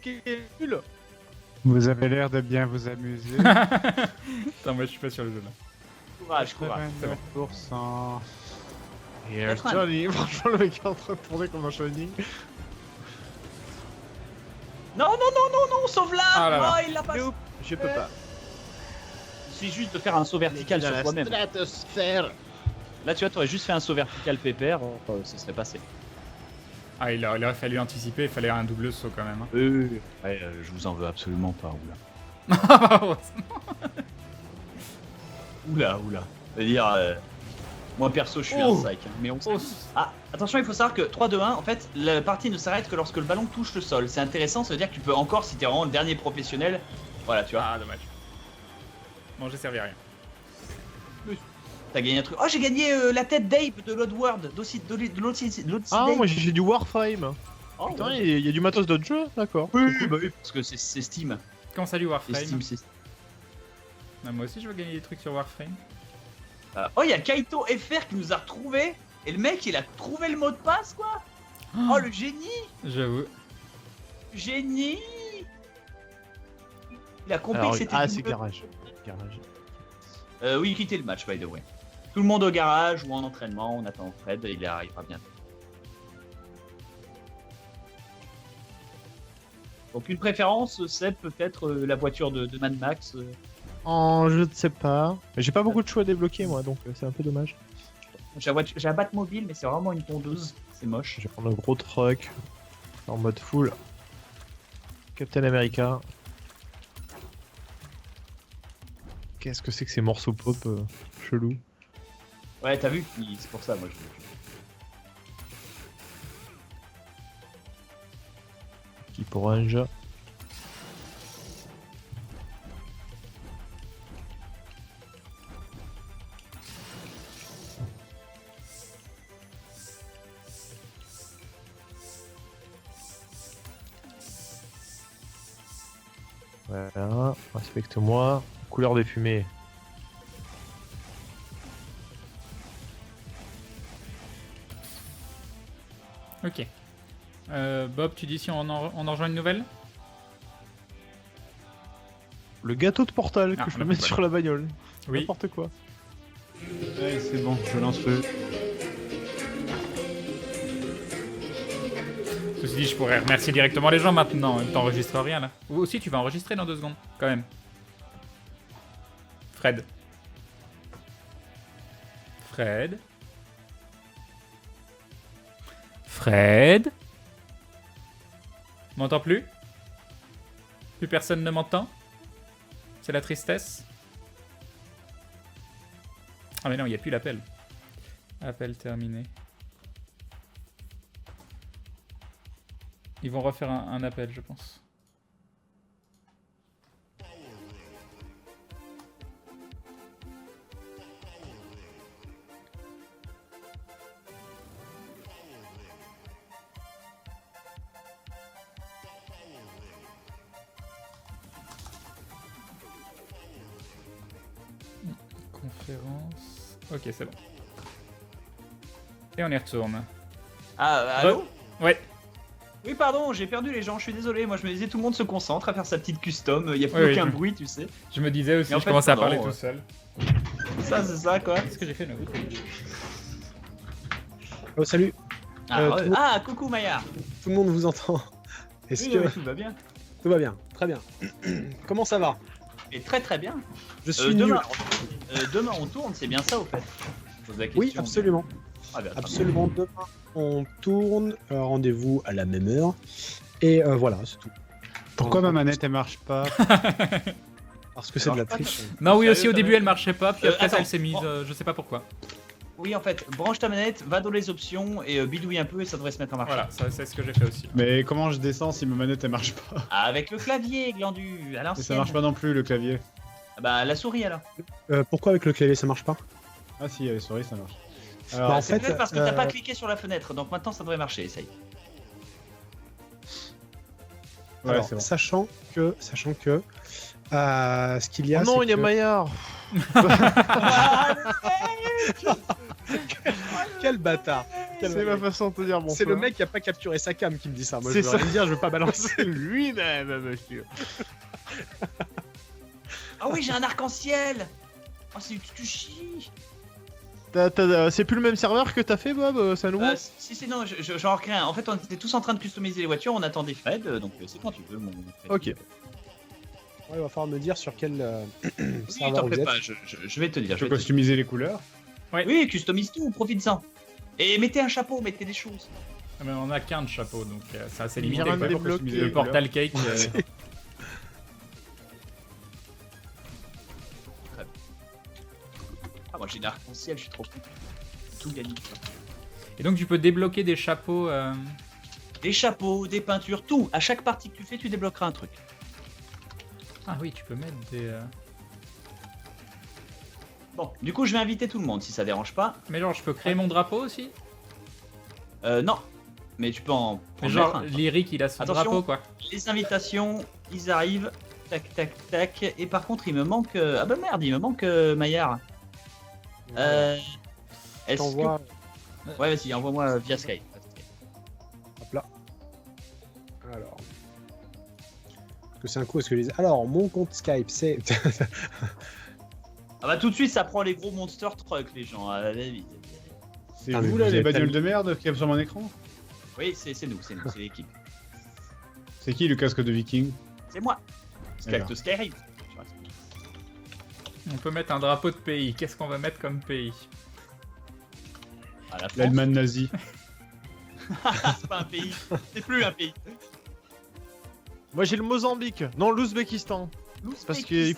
S3: quel nul.
S4: Vous avez l'air de bien vous amuser.
S2: Attends, moi je suis pas sur le jeu là.
S1: Courage.
S4: 89%.
S3: Here's Johnny. Franchement, le mec est en train de tourner comme un Shining.
S1: Non, sauve-la!
S2: Ah là là.
S1: Oh, il l'a pas.
S3: Nope, je peux pas.
S1: suffit juste de faire un saut vertical
S3: Dans
S1: sur
S3: la
S1: toi-même.
S3: stratosphère.
S1: Là, tu vois, t'aurais juste fait un saut vertical pépère, ça serait passé.
S2: Ah, il aurait fallu anticiper, il fallait un double saut quand même. Hein.
S1: Ouais, je vous en veux absolument pas, oula. Oula. C'est-à-dire, moi perso, je suis un psych. Hein, mais on... Ah, attention, il faut savoir que 3-2-1, en fait, la partie ne s'arrête que lorsque le ballon touche le sol. C'est intéressant, ça veut dire que tu peux encore, si t'es vraiment le dernier professionnel, voilà, tu vois.
S2: Ah, dommage. Bon, j'ai servi à rien.
S1: T'as gagné un truc. Oh, j'ai gagné la tête d'Ape de l'Oddworld, de l'autre
S3: Ah, moi j'ai du Warframe.
S1: Oh,
S3: Putain,
S1: ouais.
S3: il y a du matos d'autres jeux, d'accord.
S1: Oui, bah oui, parce que c'est Steam.
S2: Comment ça, du
S1: C'est
S2: Warframe?
S1: Steam, c'est
S2: Ah, moi aussi, je veux gagner des trucs sur Warframe.
S1: Oh, il y a Kaito FR qui nous a retrouvé. Et le mec, il a trouvé le mot de passe, quoi. Oh, le génie.
S2: J'avoue.
S1: Génie. Il a compris
S3: Alors,
S1: que c'était
S3: ah,
S1: du
S3: c'est
S1: jeu.
S3: garage.
S1: Oui, quittez le match, by the way. Tout le monde au garage ou en entraînement, on attend Fred, il arrivera bientôt. Donc une préférence, c'est peut-être la voiture de Mad Max.
S3: Oh, je ne sais pas. J'ai pas beaucoup de choix à débloquer, moi, donc c'est un peu dommage.
S1: J'ai un Batmobile, mais c'est vraiment une tondeuse, c'est moche.
S3: Je vais prendre le gros truck en mode full. Captain America. Qu'est-ce que c'est que ces morceaux pop chelous?
S1: Ouais, t'as vu, c'est pour ça, moi
S3: Keep orange. Voilà, respecte-moi. Couleur des fumées.
S2: Ok. Bob, tu dis si on en rejoint une nouvelle?
S3: Le gâteau de Portal que
S2: Ah,
S3: je peux
S2: le
S3: mettre
S2: Portal.
S3: sur la bagnole.
S2: Oui.
S3: N'importe quoi.
S4: Ouais, c'est bon, je lance le.
S2: Ceci dit, je pourrais remercier directement les gens maintenant. T'enregistres rien là. Ou aussi, tu vas enregistrer dans 2 secondes, quand même. Fred. Fred. Fred. M'entends plus? Plus personne ne m'entend? C'est la tristesse? Ah mais non, il n'y a plus l'appel. Appel terminé. Ils vont refaire un appel, je pense. Conférence. Ok, c'est bon. Et on y retourne.
S1: Ah, allô?
S2: Ouais.
S1: Oui, pardon, j'ai perdu les gens, je suis désolé. Moi, je me disais, tout le monde se concentre à faire sa petite custom. Il n'y a plus
S2: Oui,
S1: aucun
S2: oui.
S1: bruit, tu sais.
S2: Je me disais aussi,
S1: Mais en
S2: je
S1: fait,
S2: commençais à
S1: non,
S2: parler
S1: ouais.
S2: tout seul.
S1: Ça, c'est ça, quoi.
S2: Qu'est-ce que j'ai fait là?
S6: Oh, salut,
S1: Ah,
S6: tout le monde-
S1: ah, coucou, Maya.
S6: tout le monde vous entend. Est-ce
S1: Oui,
S6: que
S1: oui, tout va bien.
S6: tout va bien? Très bien. Comment ça va?
S1: Et très, très bien.
S6: Je suis nul.
S1: Demain, on tourne, c'est bien ça, au fait. Je pose la
S6: Oui,
S1: question.
S6: absolument.
S1: Ah, bah, attends.
S6: Absolument. Demain, on tourne. Rendez-vous à la même heure. Et voilà, c'est tout.
S4: Pourquoi ma manette elle marche pas?
S6: Parce que c'est de la
S1: Alors,
S6: triche.
S2: Non, oui,
S1: Sérieux,
S2: aussi au
S1: ta
S2: début
S1: manette
S2: elle marchait pas, puis après
S1: attends.
S2: elle s'est mise, je sais pas pourquoi.
S1: Oui, en fait, branche ta manette, va dans les options et bidouille un peu et ça devrait se mettre en marche.
S2: Voilà, ça, c'est ce que j'ai fait aussi.
S4: Mais comment je descends si ma manette elle marche pas?
S1: Ah, avec le clavier, glandu, à
S4: Et ça
S1: l'ancienne.
S4: marche pas non plus le clavier.
S1: Ah bah, la souris alors.
S6: Pourquoi avec le clavier ça marche pas?
S4: Ah si, les souris ça marche.
S6: Bah,
S4: Alors,
S6: en
S1: C'est
S6: fait,
S1: peut-être parce que t'as pas cliqué sur la fenêtre, donc maintenant ça devrait marcher, essaye.
S4: ouais,
S6: alors,
S4: c'est bon.
S6: sachant que ce qu'il y a.
S3: Oh non,
S6: c'est
S3: il y a
S6: que-
S3: Maillard.
S6: Quel bâtard! Quel
S3: C'est ma
S6: bâtard.
S3: façon de te dire bonsoir.
S6: C'est le mec qui a pas capturé sa cam qui me dit ça. Moi,
S3: C'est
S6: je veux
S3: ça.
S6: rien dire, je veux pas balancer.
S3: C'est lui-même, monsieur.
S1: Ah oui, j'ai un arc-en-ciel. Oh, c'est tu chies.
S3: C'est plus le même serveur que t'as fait, Bob? C'est un nouveau?
S1: Si, non, j'en recrée un. En fait, on était tous en train de customiser les voitures, on attendait Fred, donc c'est quand tu veux, mon Fred.
S3: Ok.
S6: il va falloir me dire sur quel
S1: Oui,
S6: serveur
S1: t'en
S6: vous
S1: fais
S6: êtes.
S1: pas, je vais te dire.
S4: Tu peux customiser les couleurs.
S1: Oui, customise tout, profite-en. Et mettez un chapeau, mettez des choses.
S2: Ah, mais on a qu'un de chapeau, donc c'est assez
S3: Il
S2: limité.
S3: vient de
S2: quoi.
S3: débloquer.
S2: Le portal cake.
S1: Ah, moi j'ai l'arc-en-ciel, je suis trop fou. Tout gagné.
S2: Et donc tu peux débloquer des chapeaux.
S1: Des chapeaux, des peintures, tout. À chaque partie que tu fais, tu débloqueras un truc.
S2: Ah oui, tu peux mettre des.
S1: Bon, du coup, je vais inviter tout le monde si ça dérange pas.
S2: Mais genre, je peux créer mon drapeau aussi.
S1: Non, mais tu peux en
S2: Mais
S1: prendre
S2: genre,
S1: un.
S2: Lyric, il a son
S1: Attention.
S2: drapeau quoi.
S1: Les invitations, ils arrivent. Tac, tac, tac. Et par contre, il me manque. Ah bah merde, il me manque Maillard. Est-ce que.
S6: T'envoies.
S1: Ouais, vas-y, envoie-moi via Skype.
S6: Hop là. Alors. Est-ce que c'est un coup? Est-ce que les. Alors, mon compte Skype, c'est.
S1: Ah bah tout de suite, ça prend les gros monster trucks, les gens. Vite.
S4: C'est
S6: Ah, mais
S4: vous là,
S6: vous
S4: les
S6: êtes
S4: bagnoles
S6: tellement-
S4: de merde qui sur mon écran?
S1: Oui, c'est nous, c'est l'équipe.
S4: C'est qui le casque de viking?
S1: C'est moi.
S4: D'accord.
S1: Skyrim.
S2: On peut mettre un drapeau de pays. Qu'est-ce qu'on va mettre comme pays?
S1: À la France.
S4: L'Allemagne nazie.
S1: C'est pas un pays. C'est plus un pays.
S3: Moi j'ai le Mozambique. Non, l'Ouzbékistan. Parce qu'il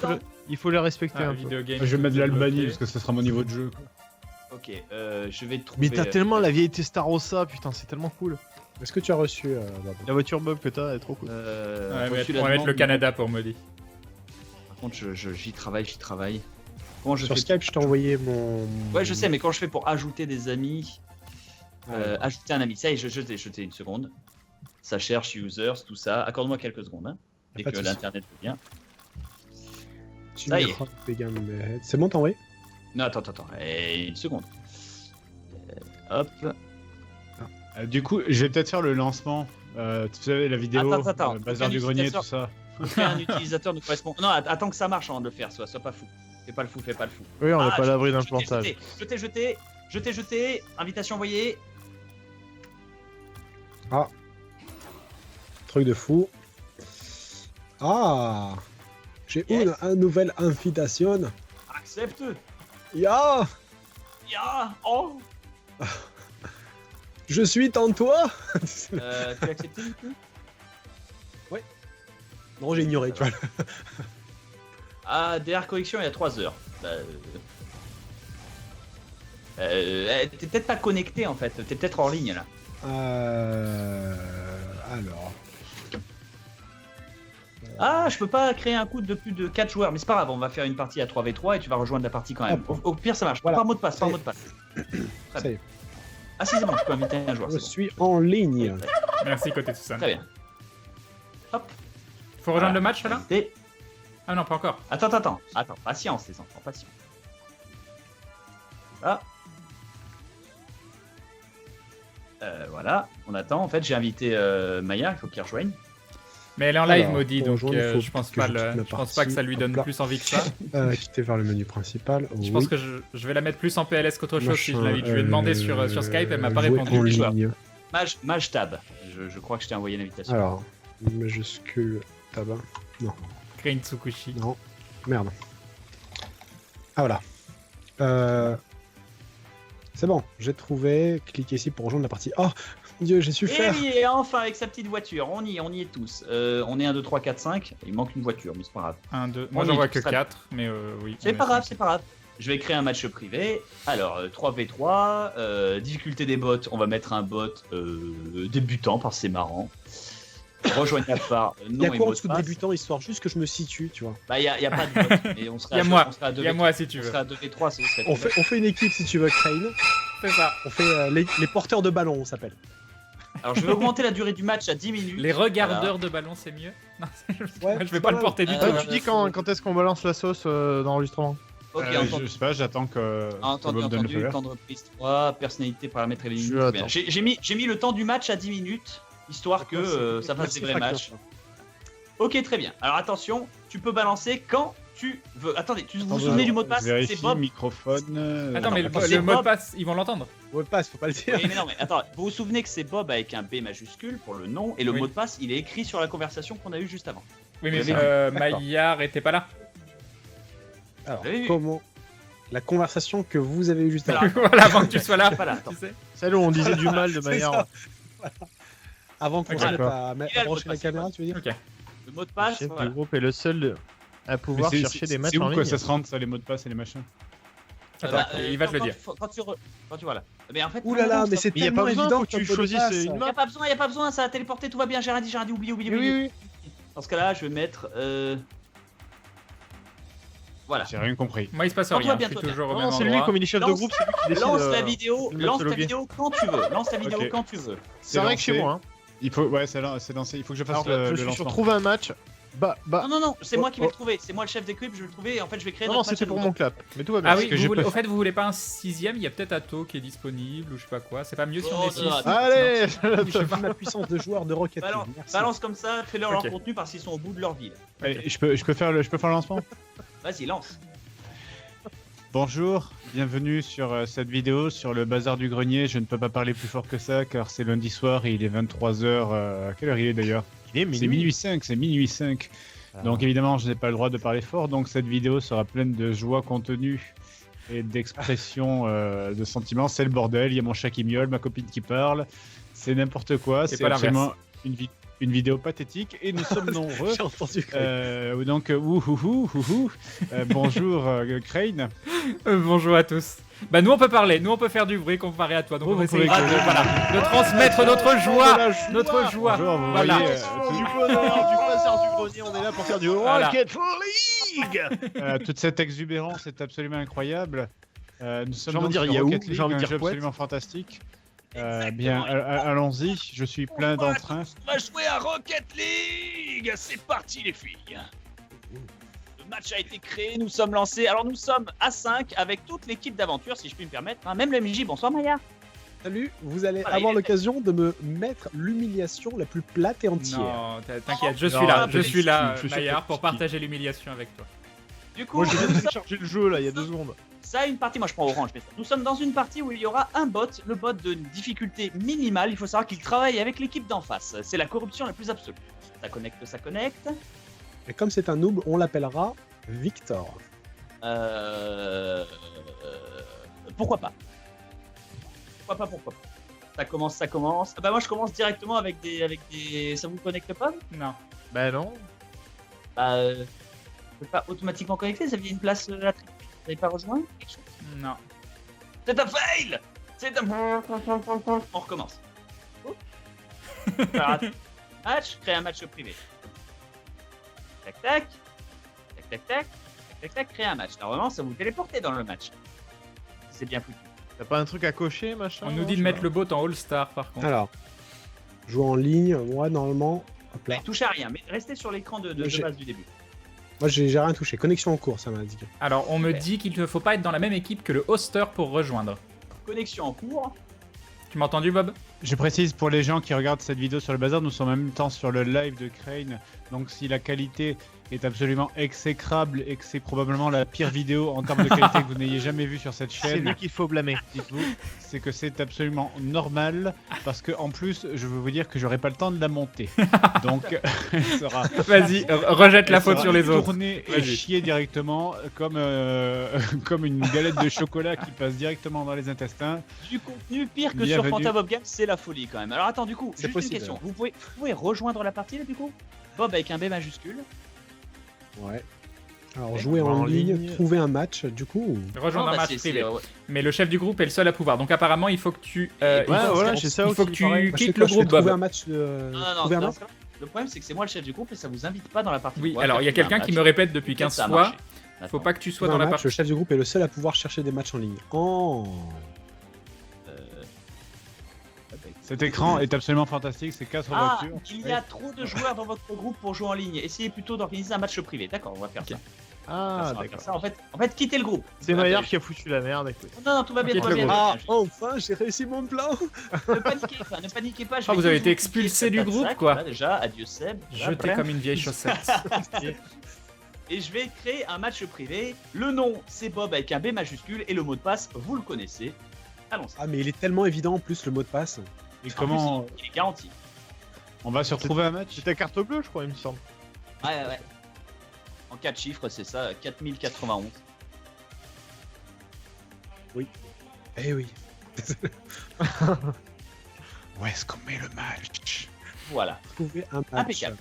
S3: faut les respecter
S2: Ah,
S3: un peu.
S2: vidéo game.
S4: Je vais mettre de l'Albanie
S2: débloqué.
S4: parce que ça sera mon niveau de jeu. Quoi.
S1: Ok, je vais te trouver.
S3: Mais t'as tellement la vieille Testarossa, putain, c'est tellement cool.
S6: Est-ce que tu as reçu Bob?
S3: La voiture Bob que t'as, elle est trop cool.
S2: Ouais,
S1: reçu
S2: mais
S1: la
S2: on va mettre le
S1: demande.
S2: Canada pour Modi.
S1: Par contre, j'y travaille. Comment je
S6: Sur
S1: fais
S6: Skype, je t'ai envoyé mon.
S1: Ouais, je sais, mais quand je fais pour ajouter des amis, ajouter un ami, ça y est, je t'ai une seconde. Ça cherche users, tout ça. Accorde-moi quelques secondes, hein, dès
S6: Pas de
S1: que
S6: souci.
S1: l'internet veut bien.
S6: Tu
S1: Ça y est.
S6: mettras Vegan Mehead. C'est bon, t'as envoyé?
S1: Non, attends, et une seconde. Hop.
S4: Du coup, je vais peut-être faire le lancement. Tu savais, la vidéo,
S1: Attends.
S4: Bazar du Grenier, tout ça.
S1: Faut un utilisateur nous correspond. Non, attends que ça marche avant de le faire, sois pas fou. Fais pas le fou.
S3: Oui, on n'est pas à l'abri d'un
S1: je t'ai
S3: plantage.
S1: jeté. Invitation envoyée.
S6: Truc de fou. Ah! J'ai
S1: Yes.
S6: une nouvelle invitation.
S1: Accepte.
S6: Ya!
S1: Ya. Oh.
S6: Je suis en toi!
S1: Tu as accepté du coup?
S6: Non, j'ai ignoré, tu vois.
S1: Ah, DR Connexion il y a 3 heures. T'es peut-être pas connecté en fait, t'es peut-être en ligne là.
S6: Alors.
S1: Ah, je peux pas créer un coup de plus de 4 joueurs, mais c'est pas grave, on va faire une partie à 3v3 et tu vas rejoindre la partie quand même. Au pire, ça marche.
S6: Voilà.
S1: Par mot de passe,
S6: Ça y est.
S1: Très
S6: Ça y
S1: bien.
S6: est,
S1: Ah, si, c'est bon, je peux inviter un joueur.
S6: je
S1: c'est bon.
S6: suis en ligne.
S2: Merci côté Susan.
S1: Très bien. Hop.
S2: Faut rejoindre le match là?
S1: Et...
S2: Ah non, pas encore.
S1: Attends, patience les enfants, patience. Ah. Voilà, on attend. En fait, j'ai invité Maya, il faut qu'il rejoigne.
S2: Mais elle est en live,
S6: Alors,
S2: Modi,
S6: pour
S2: donc
S6: rejoindre, il faut
S2: je pense
S6: que
S2: pas
S6: je quitte la
S2: je pense pas que ça lui
S6: partie.
S2: donne
S6: Hop là.
S2: plus envie que ça.
S6: Quitter vers le menu principal.
S2: Je
S6: Oui.
S2: pense que je vais la mettre plus en PLS qu'autre chose si je
S6: Machin,
S2: l'invite. Je lui ai demandé sur Skype, elle m'a pas
S6: jouer
S2: répondu.
S6: en ligne.
S1: Mage tab. Je crois que je t'ai envoyé l'invitation.
S6: Alors, majuscule tabac.
S2: Crane Tsukushi.
S6: Non. Merde. Ah voilà. C'est bon, j'ai trouvé. Cliquez ici pour rejoindre la partie. Oh mon dieu, j'ai su
S1: Et
S6: faire.
S1: oui, et enfin avec sa petite voiture, on y est tous. On est 1, 2, 3, 4, 5. Il manque une voiture, mais c'est pas grave.
S2: 1, 2.
S1: On
S2: Moi
S1: y
S2: j'en
S1: est
S2: vois
S1: tous,
S2: que
S1: ça-
S2: 4, mais oui.
S1: C'est pas grave, c'est pas grave. Je vais créer un match privé. Alors, 3v3, difficulté des bots, on va mettre un bot débutant parce que c'est marrant. Rejoignable par
S6: Il y
S1: nom
S6: a
S1: et
S6: quoi en
S1: mot de
S6: dessous de
S1: passe.
S6: débutant histoire juste que je me situe, tu vois.
S1: Bah, y a pas de bot, mais on sera
S2: Il y a
S1: à
S2: moi,
S1: on sera à
S2: Il y a
S1: 2v3,
S2: moi si tu
S1: on
S2: veux.
S1: sera à 2v3, ce serait
S6: On
S1: très
S6: fait une équipe si tu veux, Crane.
S2: C'est ça.
S6: On fait les porteurs de ballon, on s'appelle.
S1: Alors, je vais augmenter la durée du match à 10 minutes.
S2: Les regardeurs de ballon, c'est mieux. Non,
S6: Ouais,
S2: je vais
S6: c'est
S2: pas
S6: pas
S2: le porter du
S1: mal.
S2: tout.
S3: Tu dis quand est-ce qu'on balance la sauce d'enregistrement?
S1: Ok,
S4: Je sais pas, j'attends que
S1: entendu,
S4: Bob donne le feu vert.
S1: temps de reprise 3, personnalité, paramètres et
S3: Je
S1: limites.
S3: attends.
S1: J'ai mis le temps du match à 10 minutes, histoire que ça fasse des vrais matchs. Ok, très bien. Alors attention, tu peux balancer quand tu veux. Attendez, vous vous souvenez du mot de passe?
S4: Je
S1: C'est
S4: vérifie,
S1: Bob.
S4: microphone.
S2: Attends, mais
S1: c'est
S2: le mot de
S1: Bob.
S2: passe, ils vont l'entendre.
S6: Ouais, passe, faut pas le dire.
S1: Oui, mais non, mais attends, vous vous souvenez que c'est Bob avec un B majuscule pour le nom, et le
S2: Oui.
S1: mot de passe, il est écrit sur la conversation qu'on a eue juste avant.
S2: Oui, mais
S1: Vous avez
S2: Maillard était pas là.
S6: Alors,
S1: Vous avez vu
S6: comment la conversation que vous avez eue juste
S1: Voilà.
S6: avant,
S2: Voilà, avant que tu sois là.
S1: Voilà, attends.
S2: Tu sais.
S3: Celle où on disait du mal de
S6: C'est
S3: manière.
S6: ça. avant qu'on
S2: Ok.
S6: se mette
S3: D'accord.
S6: à
S1: Il a
S6: à
S1: le
S6: brancher
S1: mot
S6: la
S1: de passe,
S6: caméra, tu veux dire?
S2: Ok.
S1: Le mot de
S3: Le
S1: passe,
S3: chef
S1: voilà.
S3: du groupe est le seul à pouvoir
S4: Mais
S3: chercher des matchs
S4: c'est où
S3: en
S4: quoi
S3: ligne.
S4: ça se rentre, ça, les mots de passe et les machins?
S2: Attends,
S1: Bah,
S2: il va te le
S1: quand-
S2: dire.
S1: Quand tu vois là. Mais en fait,
S6: Ouh là là, mais c'est
S3: Mais y a
S6: tellement
S3: pas besoin,
S6: évident
S3: faut que tu
S6: comme mot de
S3: choisisses
S6: passe.
S3: une
S1: Y
S3: map.
S1: a pas besoin, ça a téléporté, tout va bien. J'ai rien dit, oublie.
S3: Oui, oui.
S1: Dans ce cas-là, je vais mettre. Voilà.
S4: J'ai rien compris.
S2: Moi, il se passe
S1: Quand
S2: rien.
S1: tout va
S2: Je
S1: bien,
S2: suis
S1: tout va
S2: toujours au
S3: Non,
S2: même
S3: c'est lui,
S2: endroit.
S3: comme il est chef de
S1: Lance-
S3: groupe, c'est lui qui décide.
S1: Lance la vidéo,
S3: de me
S1: lance ta
S3: sologuer.
S1: vidéo quand tu veux. Lance ta vidéo
S4: Ok.
S1: quand tu veux.
S3: C'est vrai que chez
S4: lancé.
S3: moi. Hein.
S4: Il faut, ouais, c'est lancé. Il faut que je fasse
S3: Alors, je
S4: le
S3: suis sur
S4: lancement.
S3: trouver un match. Bah.
S1: Non, c'est
S3: Oh,
S1: moi qui vais
S3: oh.
S1: le trouver. C'est moi le chef d'équipe, je vais le trouver et en fait je vais créer
S3: Non,
S1: notre match
S3: c'était
S1: à
S3: pour
S1: nous.
S3: mon clap. Mais tout va bien.
S2: Ah
S4: Parce
S2: oui,
S4: que je peux-
S2: au fait, vous voulez pas un 6ème? Il y a peut-être Atto qui est disponible ou je sais pas quoi. C'est pas mieux si on
S1: Oh,
S2: est 6
S1: non,
S3: Allez.
S6: J'ai vu ma puissance de joueur de Rocket League.
S1: Balance,
S6: Merci.
S1: balance comme ça, fais-leur
S2: Ok.
S1: leur contenu parce qu'ils sont au bout de leur ville.
S4: Allez, je peux faire le lancement.
S1: Vas-y, lance.
S4: Bonjour, bienvenue sur cette vidéo sur le bazar du grenier. Je ne peux pas parler plus fort que ça car c'est lundi soir et il est 23h. À quelle heure il est d'ailleurs?
S3: Il est
S4: C'est minuit 5, c'est minuit 5. Donc évidemment, je n'ai pas le droit de parler fort, donc cette vidéo sera pleine de joie contenue et d'expression de sentiments. C'est le bordel, il y a mon chat qui miaule, ma copine qui parle, c'est n'importe quoi,
S2: C'est
S4: c'est
S2: pas l'inverse.
S4: absolument une vidéo pathétique et nous sommes nombreux.
S6: J'ai entendu.
S4: Donc, bonjour Crane.
S2: Bonjour à tous. Bah nous on peut parler, nous on peut faire du bruit comparé à toi. Donc
S4: Oh,
S2: on va
S4: vous
S2: essayer
S4: pouvez
S2: de, voilà, de transmettre notre joie, notre joie.
S4: Bonjour, vous
S2: Voilà.
S4: voyez,
S3: Du bonheur, du bazar du grenier, on est là pour faire du
S2: Voilà.
S3: Rocket League.
S4: toute cette exubérance est absolument incroyable. Nous sommes
S3: J'ai envie de
S4: donc
S3: dire
S4: sur
S3: Yahoo,
S4: Rocket League,
S3: j'ai envie de
S4: un
S3: dire
S4: jeu
S3: Pouette.
S4: absolument fantastique.
S1: Exactement.
S4: Bien, allons-y, je suis plein d'entrain.
S1: On va jouer à Rocket League. C'est parti les filles. Le match a été créé, nous sommes lancés. Alors nous sommes à 5 avec toute l'équipe d'aventure, si je puis me permettre. Hein. Même le MJ, bonsoir Maya.
S6: Salut, vous allez
S1: Voilà,
S6: avoir
S1: il est-
S6: l'occasion de me mettre l'humiliation la plus plate et entière.
S2: Non, t'inquiète, je
S4: Non,
S2: suis là,
S4: je
S2: je suis là,
S4: suis sûr
S2: Maillard,
S4: que
S2: pour
S4: tu-
S2: partager l'humiliation avec toi.
S1: Du coup,
S3: Moi, je viens de
S1: nous sommes-
S3: télécharger le jeu là, il y a 2 secondes.
S1: ça une partie, moi je prends orange. Mais ça. Nous sommes dans une partie où il y aura un bot, le bot de difficulté minimale. Il faut savoir qu'il travaille avec l'équipe d'en face. C'est la corruption la plus absolue. Ça connecte, ça connecte.
S6: Et comme c'est un noob, on l'appellera Victor.
S1: Pourquoi pas? Pourquoi pas? Ça commence. Ah bah moi je commence directement avec des. Ça vous connecte pas?
S2: Non.
S3: Bah non.
S1: Bah, je peux pas automatiquement connecter. Ça vient une place à tri- Vous n'avez pas rejoint quelque chose?
S2: Non.
S1: C'est un fail. C'est un. On recommence. Alors, attends. Match, créer un match privé. Tac tac. Tac tac tac. Tac tac, créer un match. Normalement, ça vous téléportez dans le match. C'est bien foutu.
S3: T'as pas un truc à cocher, machin?
S2: On nous dit de mettre le bot en All-Star par contre.
S6: Alors, jouer en ligne, moi normalement, hop là.
S1: Mais touchez à rien, mais restez sur l'écran de
S6: J'ai-
S1: base du début.
S6: Moi j'ai rien touché. Connexion en cours, ça m'a indiqué.
S2: Alors on me dit qu'il ne faut pas être dans la même équipe que le hoster pour rejoindre.
S1: Connexion en cours.
S2: Tu m'as entendu Bob?
S4: Je précise pour les gens qui regardent cette vidéo sur le bazar, nous sommes en même temps sur le live de Crane. Donc si la qualité est absolument exécrable et que c'est probablement la pire vidéo en termes de qualité que vous n'ayez jamais vue sur cette
S3: C'est
S4: chaîne,
S3: lui qu'il faut blâmer.
S4: dites-vous, c'est que c'est absolument normal parce que en plus, je veux vous dire que j'aurai pas le temps de la monter. Donc, elle sera,
S2: Vas-y, rejette la
S4: elle
S2: faute
S4: sera
S2: sur les autres.
S4: tournée et
S2: Vas-y.
S4: chier directement comme comme une galette de chocolat qui passe directement dans les intestins.
S1: Du contenu pire que
S4: Bienvenue.
S1: sur Fanta Bob Games, c'est la folie quand même. Alors attends, du coup,
S6: C'est
S1: juste
S6: possible,
S1: une question.
S6: alors.
S1: Vous pouvez rejoindre la partie là du coup? Bob avec un B majuscule.
S6: Ouais. Alors
S1: Ouais.
S6: jouer en
S3: En
S6: ligne,
S3: ligne.
S6: trouver un match, du coup.
S2: Rejoindre
S1: Non,
S2: un
S1: bah,
S2: match
S1: c'est-
S2: privé.
S1: ouais.
S2: Mais le chef du groupe est le seul à pouvoir. Donc apparemment il faut que tu,
S1: Ouais,
S2: il faut,
S3: voilà, j'ai ça
S2: il faut
S3: aussi,
S2: que tu
S3: pareil.
S6: Moi, je sais
S2: quittes
S6: quoi,
S2: le
S6: je vais
S2: groupe
S6: trouver
S2: Bob.
S6: un match de.
S1: Non, non,
S6: trouver un
S1: non,
S6: match.
S1: le problème c'est que c'est moi le chef du groupe et ça vous invite pas dans la partie.
S2: Oui,
S1: Moi,
S2: alors il y a
S1: faire
S2: quelqu'un
S1: un
S2: qui
S1: match.
S2: me répète depuis
S1: Peut-être
S2: 15
S1: ça a
S2: fois,
S1: marché.
S2: faut
S1: Attends.
S2: pas que tu sois
S6: Trouver
S2: dans
S6: un
S2: la
S6: match, le
S2: partie.
S6: chef du groupe est le seul à pouvoir chercher des matchs en ligne. Oh.
S4: Cet écran est absolument fantastique, c'est 4
S1: Ah,
S4: voitures.
S1: il y a trop de joueurs dans votre groupe pour jouer en ligne. Essayez plutôt d'organiser un match privé. D'accord, on va faire ça.
S3: Ah,
S1: On va faire
S3: d'accord.
S1: ça. En fait, quittez le groupe.
S3: C'est Maillard qui a foutu la merde, écoute.
S1: Non, tout va bien,
S2: Quitte
S1: tout va
S2: le
S1: bien.
S2: groupe.
S6: Ah, enfin, j'ai réussi mon plan.
S1: Ne paniquez pas, ne paniquez pas. je
S2: Ah,
S1: vais
S2: vous avez
S1: tous
S2: été
S1: vous
S2: expulsé
S1: piquer,
S2: du
S1: tac,
S2: groupe,
S1: tac,
S2: quoi.
S1: Voilà, déjà, adieu Seb. Voilà,
S2: Jeté
S1: bref.
S2: comme une vieille chaussette.
S1: Et je vais créer un match privé. Le nom, c'est Bob avec un B majuscule. Et le mot de passe, vous le connaissez. Allons-y.
S6: Ah, mais il est tellement évident en plus le mot de passe.
S4: Et
S1: En
S4: comment
S1: plus, il est garanti.
S4: on va se retrouver un match?
S3: C'est ta carte bleue, je crois, il me semble.
S1: Ouais. En 4 chiffres, c'est ça, 4091.
S6: Eh oui.
S4: Où est-ce qu'on met le match?
S1: Voilà.
S6: Trouver un match.
S1: Impeccable.